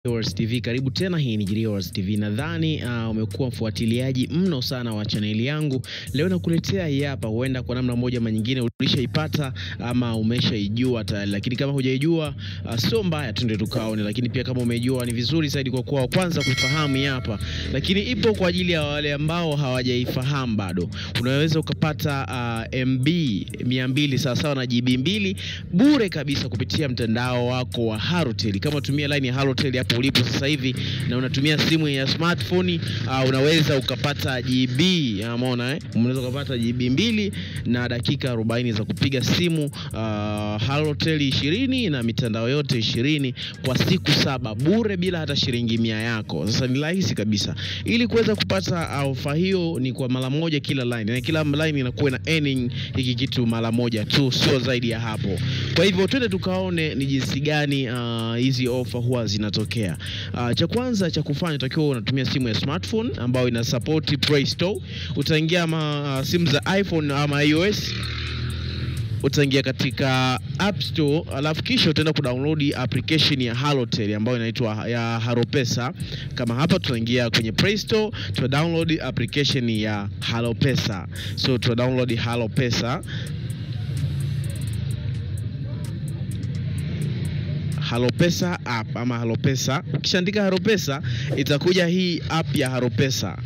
JIRIWASONLINE TV, karibu tena. Hii ni JIRIWASONLINE TV. Nadhani umekuwa mfuatiliaji mno sana wa channel yangu. Leo nakuletea hii hapa, huenda kwa namna moja ama nyingine ulishaipata ama umeshaijua tayari, lakini kama hujaijua sio mbaya, twende tukaone. Lakini pia kama umejua ni vizuri zaidi kwa kuwa kwanza kufahamu hii hapa. Lakini ipo kwa ajili ya wale ambao hawajaifahamu bado. Unaweza ukapata MB 200 sawa na GB 2 bure kabisa kupitia mtandao wako wa Halotel. Kama tumia line ya Halotel hapo ulipo sasa hivi na unatumia simu ya smartphone, unaweza ukapata GB, umeona unaweza ukapata GB 2 na dakika 40 za kupiga simu Halotel 20 na mitandao yote 20 kwa siku 7 bure bila hata shilingi 100 yako. Sasa ni rahisi kabisa. Ili kuweza kupata ofa hiyo ni kwa mara moja kila line, na kila line inakuwa na earning hiki kitu mara moja tu, sio zaidi ya hapo. Kwa hivyo twende tukaone ni jinsi gani hizi ofa huwa zinatokea. Cha kwanza cha kufanya utakiwa unatumia simu ya smartphone ambayo ina support Play Store. Utaingia simu za iPhone ama iOS, utaingia katika App Store, alafu kisha utaenda kudownload application ya Halotel ambayo inaitwa ya Halopesa. Kama hapa tutaingia kwenye Play Store, tuta download application ya Halopesa. So tuta download Halopesa. Halopesa app ama Halopesa. Ukishaandika Halopesa itakuja hii app ya Halopesa.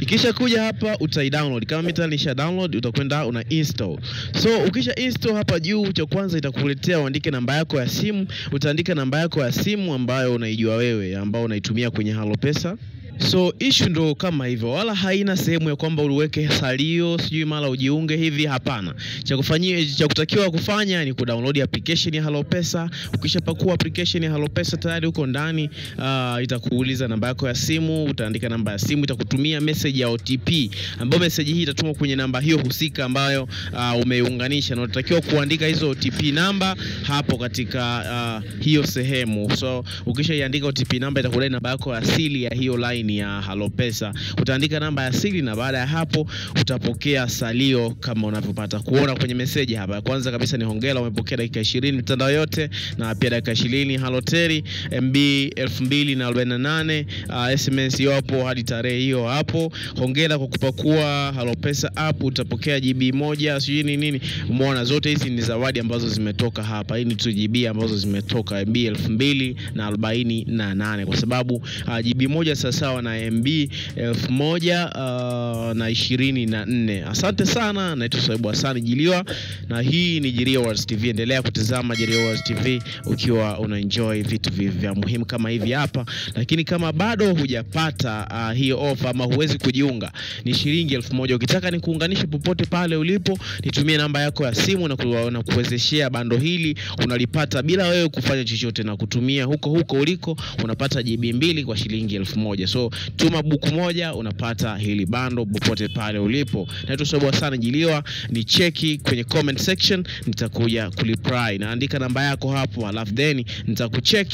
Ikisha kuja hapa utai-download. Kama mimi nisha download, utakwenda una install. So ukisha install hapa juu, cha kwanza itakuletea uandike namba yako ya simu. Utaandika namba yako ya simu ambayo unaijua wewe, ambayo unaitumia kwenye Halopesa. So issue ndo kama hivyo, wala haina sehemu ya kwamba uweke salio sijui mara ujiunge hivi, hapana. Cha kutakiwa kufanya ni kudownload application ya Halopesa. Ukishapakua application ya Halopesa tayari uko ndani, itakuuliza namba yako ya simu, utaandika namba ya simu, itakutumia message ya OTP ambayo message hii itatumwa kwenye namba hiyo husika ambayo umeiunganisha, na unatakiwa kuandika hizo OTP namba hapo katika hiyo sehemu. So ukishaiandika OTP namba itakudai namba yako asili ya hiyo line ya Halopesa. Utaandika namba ya siri na baada ya hapo utapokea salio kama unavyopata kuona kwenye message hapa. Kwanza kabisa ni hongera, umepokea dakika 20 mitandao yote na pia dakika 20 Halotel MB 2048. SMS hapo hadi tarehe hiyo hapo. Hongera kwa kupakua Halopesa app, utapokea GB 1 sijui nini. Umeona zote hizi ni zawadi ambazo zimetoka hapa. Hii ni 2 GB ambazo zimetoka MB 2048 kwa sababu GB 1 sasa na MB 1024. Asante sana, naitwa Sahibu Hasani Jiliwa na hii ni JIRIWASONLINE TV. Endelea kutazama JIRIWASONLINE TV ukiwa unaenjoy vitu vya muhimu kama hivi hapa. Lakini kama bado hujapata hiyo offer ama huwezi kujiunga, ni shilingi 1000. Ukitaka nikuunganishe popote pale ulipo, nitumie namba yako ya simu na kuwezeshea bando hili, unalipata bila wewe kufanya chochote, na kutumia huko uliko unapata GB 2 kwa shilingi 1000. So tuma buku moja unapata hili bando popote pale ulipo. Naitwa Sahibu Hasani Jiliwa, ni cheki kwenye comment section, nitakuja kulipry. Naandika namba yako hapo, alafu then nitakucheki.